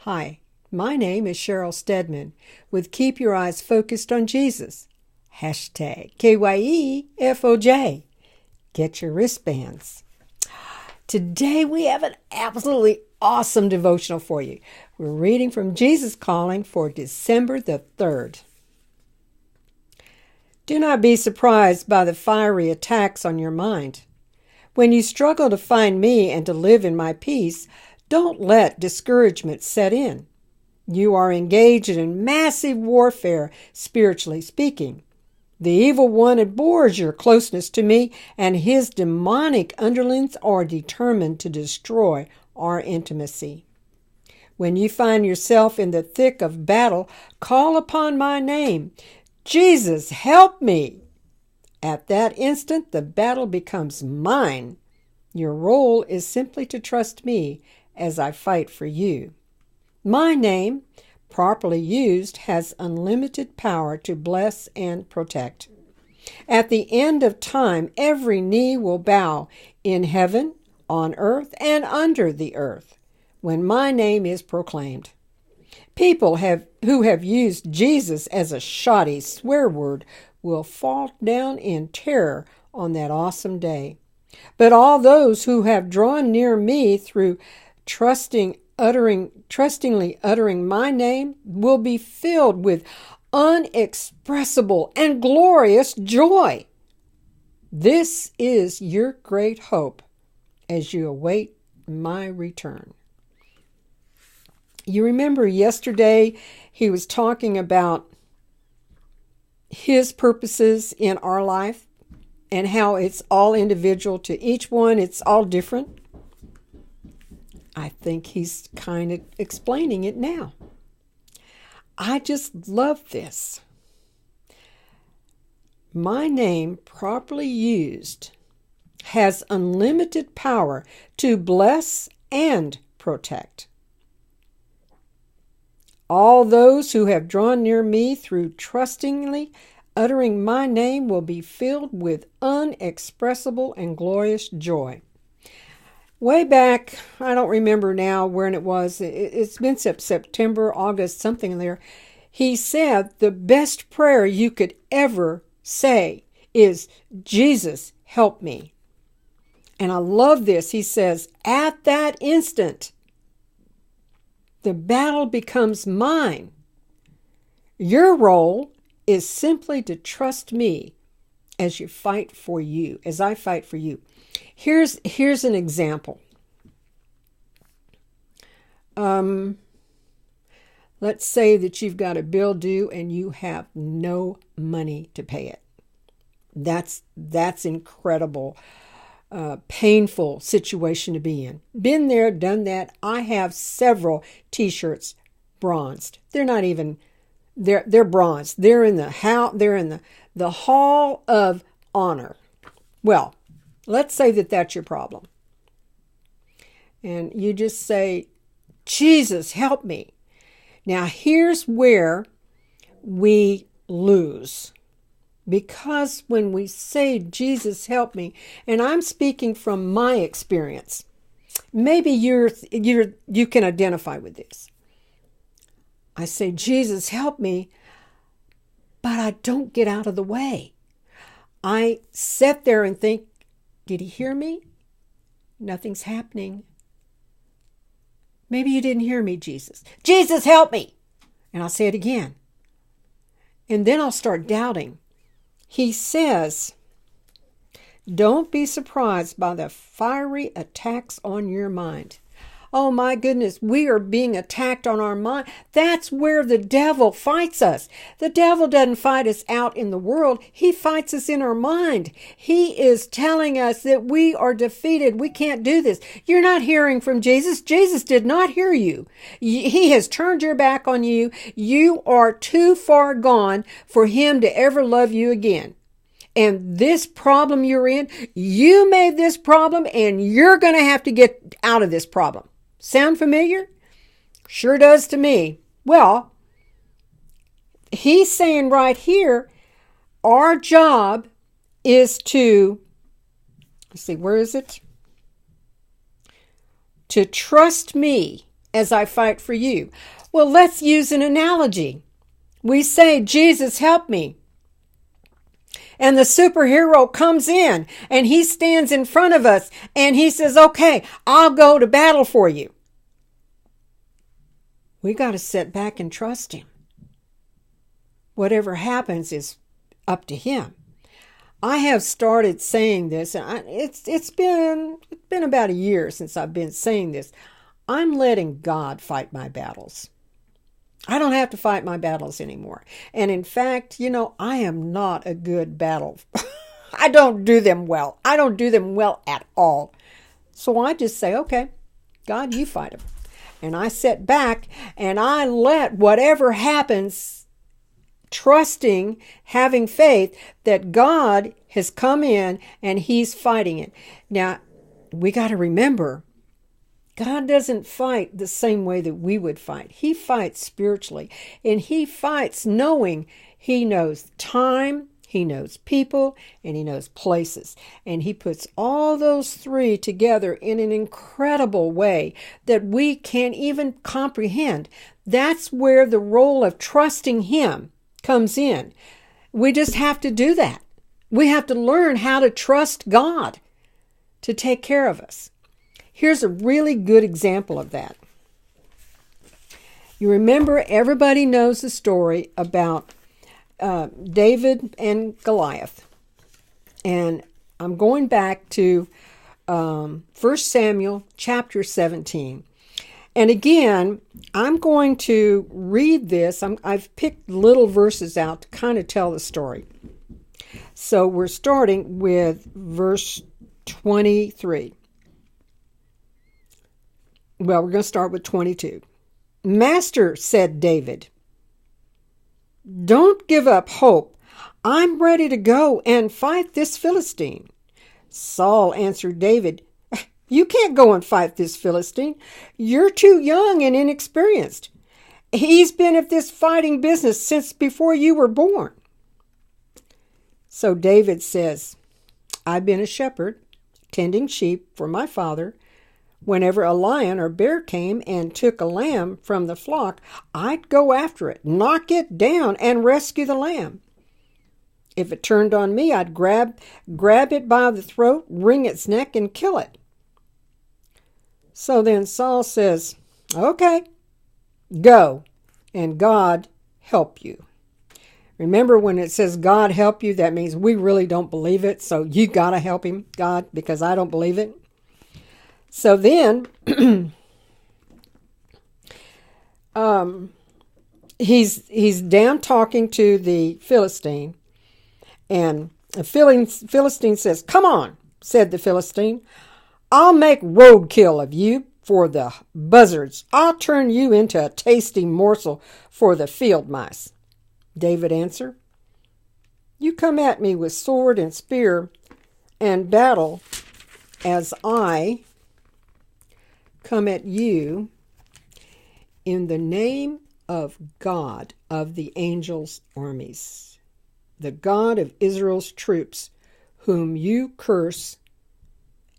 Hi, my name is Sheryl Stedman with Keep Your Eyes Focused on Jesus. Hashtag KYEFOJ. Get your wristbands. Today we have an absolutely awesome devotional for you. We're reading from Jesus Calling for December the 3rd. Do not be surprised by the fiery attacks on your mind. When you struggle to find me and to live in my peace, don't let discouragement set in. You are engaged in massive warfare, spiritually speaking. The evil one abhors your closeness to me, and his demonic underlings are determined to destroy our intimacy. When you find yourself in the thick of battle, call upon my name. Jesus, help me! At that instant, the battle becomes mine. Your role is simply to trust me as I fight for you. My name, properly used, has unlimited power to bless and protect. At the end of time, every knee will bow in heaven, on earth, and under the earth when my name is proclaimed. People who have used Jesus as a shoddy swear word will fall down in terror on that awesome day. But all those who have drawn near me through trustingly uttering my name will be filled with unexpressible and glorious joy. This is your great hope as you await my return. You remember yesterday he was talking about his purposes in our life and how it's all individual to each one. It's all different. I think he's kind of explaining it now. I just love this. My name, properly used, has unlimited power to bless and protect. All those who have drawn near me through trustingly uttering my name will be filled with unexpressible and glorious joy. Way back, I don't remember now when it was, it's been September, August, something there, he said the best prayer you could ever say is, Jesus, help me. And I love this. He says, at that instant, the battle becomes mine. Your role is simply to trust me as you fight for you, as I fight for you. Here's an example. Let's say that you've got a bill due and you have no money to pay it. That's incredible, painful situation to be in. Been there, done that. I have several T-shirts bronzed. They're not even. They're bronzed. They're in the Hall of Honor. Well, let's say that that's your problem. And you just say, Jesus, help me. Now, here's where we lose. Because when we say, Jesus, help me, and I'm speaking from my experience, maybe you can identify with this. I say, Jesus, help me, but I don't get out of the way. I sit there and think, did he hear me? Nothing's happening. Maybe you didn't hear me, Jesus. Jesus, help me. And I'll say it again. And then I'll start doubting. He says, don't be surprised by the fiery attacks on your mind. Oh my goodness, we are being attacked on our mind. That's where the devil fights us. The devil doesn't fight us out in the world. He fights us in our mind. He is telling us that we are defeated. We can't do this. You're not hearing from Jesus. Jesus did not hear you. He has turned your back on you. You are too far gone for him to ever love you again. And this problem you're in, you made this problem and you're going to have to get out of this problem. Sound familiar? Sure does to me. Well, he's saying right here, our job is to, let's see, where is it? To trust me as I fight for you. Well, let's use an analogy. We say, Jesus, help me. And the superhero comes in and he stands in front of us and he says, okay, I'll go to battle for you. We got to sit back and trust him. Whatever happens is up to him. I have started saying this, and it's been about a year since I've been saying this. I'm letting God fight my battles. I don't have to fight my battles anymore. And in fact, I am not a good battle. I don't do them well. I don't do them well at all. So I just say, okay, God, you fight them. And I sit back and I let whatever happens, trusting, having faith that God has come in and he's fighting it. Now, we got to remember, God doesn't fight the same way that we would fight. He fights spiritually, and he fights knowing he knows time, he knows people, and he knows places. And he puts all those three together in an incredible way that we can't even comprehend. That's where the role of trusting him comes in. We just have to do that. We have to learn how to trust God to take care of us. Here's a really good example of that. You remember, everybody knows the story about David and Goliath. And I'm going back to 1 Samuel chapter 17. And again, I'm going to read this. I've picked little verses out to kind of tell the story. So we're starting with verse 23. Well, we're going to start with 22. Master, said David, don't give up hope. I'm ready to go and fight this Philistine. Saul answered David, you can't go and fight this Philistine. You're too young and inexperienced. He's been at this fighting business since before you were born. So David says, I've been a shepherd, tending sheep for my father. Whenever a lion or bear came and took a lamb from the flock, I'd go after it, knock it down, and rescue the lamb. If it turned on me, I'd grab it by the throat, wring its neck, and kill it. So then Saul says, okay, go, and God help you. Remember, when it says God help you, that means we really don't believe it, so you got to help him, God, because I don't believe it. So then, he's down talking to the Philistine, and the Philistine says, come on, said the Philistine. I'll make roadkill of you for the buzzards. I'll turn you into a tasty morsel for the field mice. David answered, you come at me with sword and spear and battle as I come at you in the name of God of the angels' armies, the God of Israel's troops, whom you curse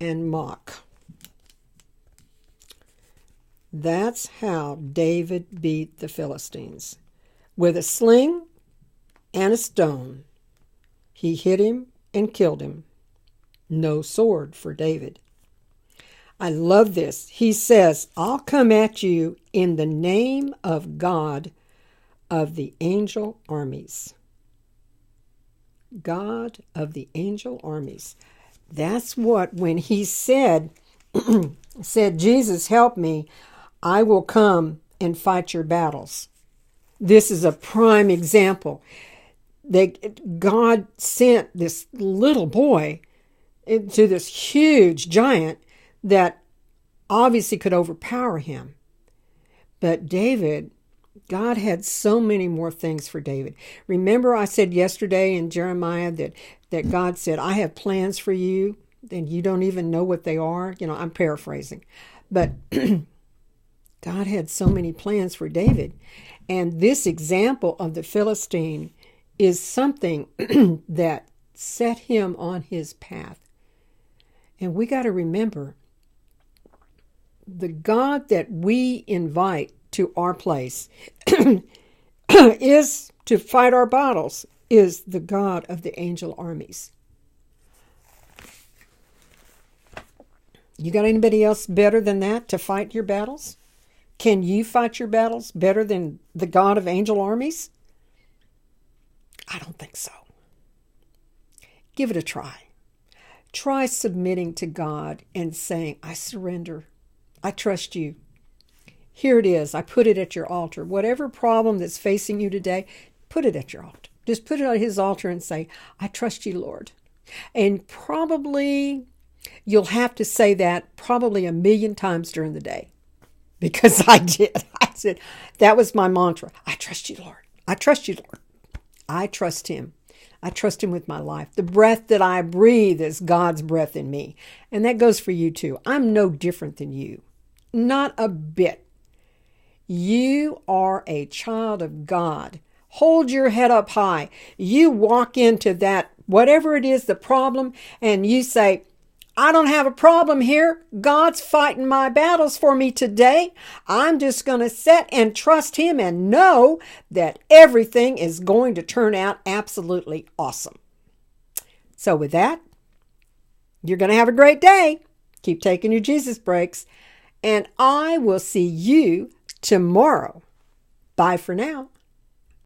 and mock. That's how David beat the Philistines. With a sling and a stone, he hit him and killed him. No sword for David. I love this. He says, I'll come at you in the name of God of the angel armies. God of the angel armies. That's what, when he said, Jesus, help me, I will come and fight your battles. This is a prime example. God sent this little boy into this huge giant that obviously could overpower him. But David, God had so many more things for David. Remember I said yesterday in Jeremiah that God said, I have plans for you, and you don't even know what they are. I'm paraphrasing. But God had so many plans for David. And this example of the Philistine is something that set him on his path. And we got to remember, The God that we invite to our place is to fight our battles, is the God of the angel armies. You got anybody else better than that to fight your battles? Can you fight your battles better than the God of angel armies? I don't think so. Give it a try. Try submitting to God and saying, I surrender. I trust you. Here it is. I put it at your altar. Whatever problem that's facing you today, put it at your altar. Just put it at his altar and say, I trust you, Lord. And probably you'll have to say that probably 1,000,000 times during the day. Because I did. I said, that was my mantra. I trust you, Lord. I trust you, Lord. I trust him. I trust him with my life. The breath that I breathe is God's breath in me. And that goes for you too. I'm no different than you. Not a bit. You are a child of God. Hold your head up high. You walk into that, whatever it is, the problem, and you say, I don't have a problem here. God's fighting my battles for me today. I'm just going to sit and trust him and know that everything is going to turn out absolutely awesome. So with that, you're going to have a great day. Keep taking your Jesus breaks. And I will see you tomorrow. Bye for now.